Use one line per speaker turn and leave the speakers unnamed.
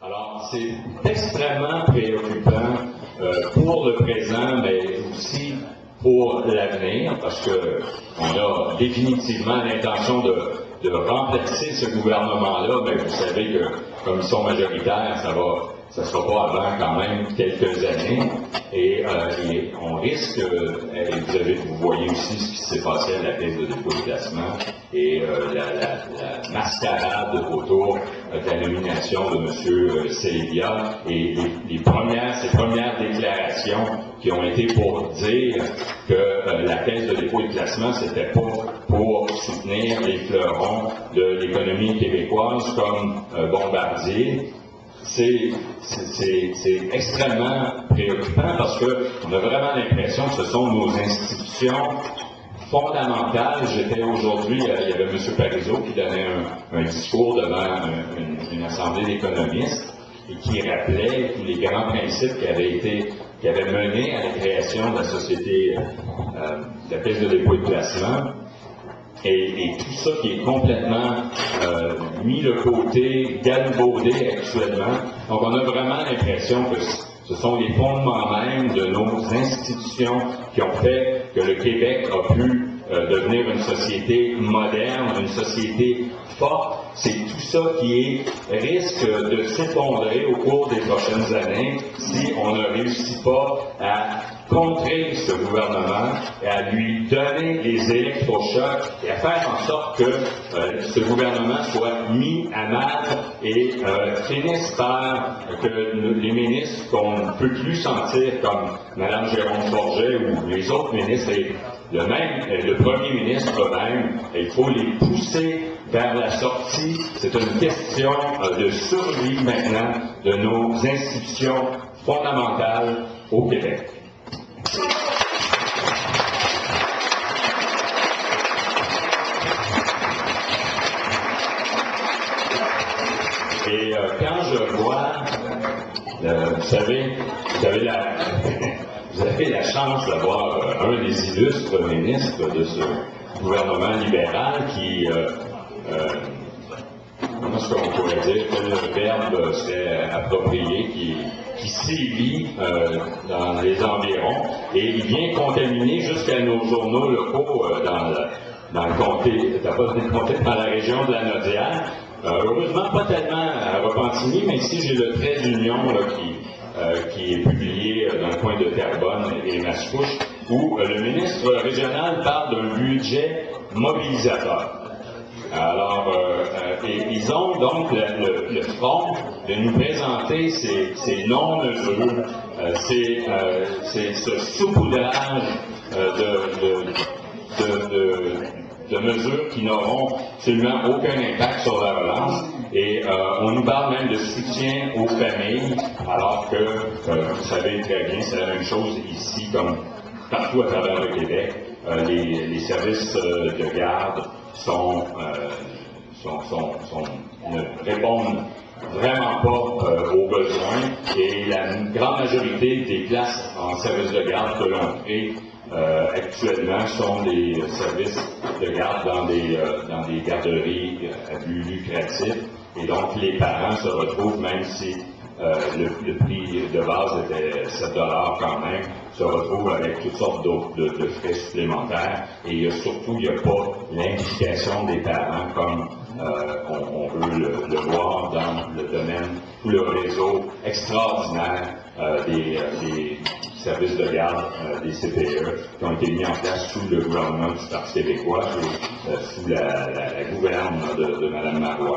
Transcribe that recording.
Alors, c'est extrêmement préoccupant pour le présent, mais aussi pour l'avenir, parce qu'on a définitivement l'intention de remplacer ce gouvernement-là, mais vous savez que, comme ils sont majoritaires, ça ne sera pas avant quand même quelques années, et on risque, vous voyez aussi ce qui s'est passé à la Caisse de dépôt et placement, et la mascarade autour de la nomination de M. Segovia, et ces premières déclarations qui ont été pour dire que la Caisse de dépôt et placement, c'était pas pour soutenir les fleurons de l'économie québécoise comme Bombardier. C'est extrêmement préoccupant parce qu'on a vraiment l'impression que ce sont nos institutions fondamentales. J'étais aujourd'hui, il y avait M. Parizeau qui donnait un discours devant une assemblée d'économistes et qui rappelait tous les grands principes qui avaient mené à la création de la société, de la Caisse de dépôt et de placement. Et tout ça qui est complètement mis de côté, galvaudé actuellement. Donc on a vraiment l'impression que ce sont les fondements même de nos institutions qui ont fait que le Québec a pu devenir une société moderne, une société forte. C'est tout ça qui risque de s'effondrer au cours des prochaines années si on ne réussit pas à contrer ce gouvernement et à lui donner des électrochocs et à faire en sorte que ce gouvernement soit mis à mal et finisse par que les ministres qu'on ne peut plus sentir comme Mme Jérôme Forget ou les autres ministres et le premier ministre même, il faut les pousser vers la sortie. C'est une question de survie maintenant de nos institutions fondamentales au Québec. Et quand je vois, vous avez la chance d'avoir un des illustres ministres de ce gouvernement libéral qui, comment est-ce qu'on pourrait dire, quel verbe serait approprié, qui sévit dans les environs, et il vient contaminer jusqu'à nos journaux locaux dans le comté, dans la région de la Naudière. Heureusement, pas tellement à Repentigny, mais ici j'ai le trait d'union qui est publié dans le coin de Terrebonne et Mascouche, où le ministre régional parle d'un budget mobilisateur. Alors, ils ont donc le front de nous présenter ces non-mesures, ce saupoudrage de mesures qui n'auront absolument aucun impact sur la relance. Et on nous parle même de soutien aux familles, alors que, vous savez très bien, c'est la même chose ici comme partout à travers le Québec. Les services de garde ne répondent vraiment pas aux besoins, et la grande majorité des places en services de garde que l'on crée actuellement sont des services de garde dans des garderies à but lucratif, et donc les parents se retrouvent, même si le prix de base était 7 $ quand même, se retrouvent avec toutes sortes de frais supplémentaires, et il n'y a pas l'implication des parents comme on veut le voir dans le domaine, tout le réseau extraordinaire des services de garde des CPE qui ont été mis en place sous le gouvernement du Parti québécois, sous la gouverne de Mme Marois.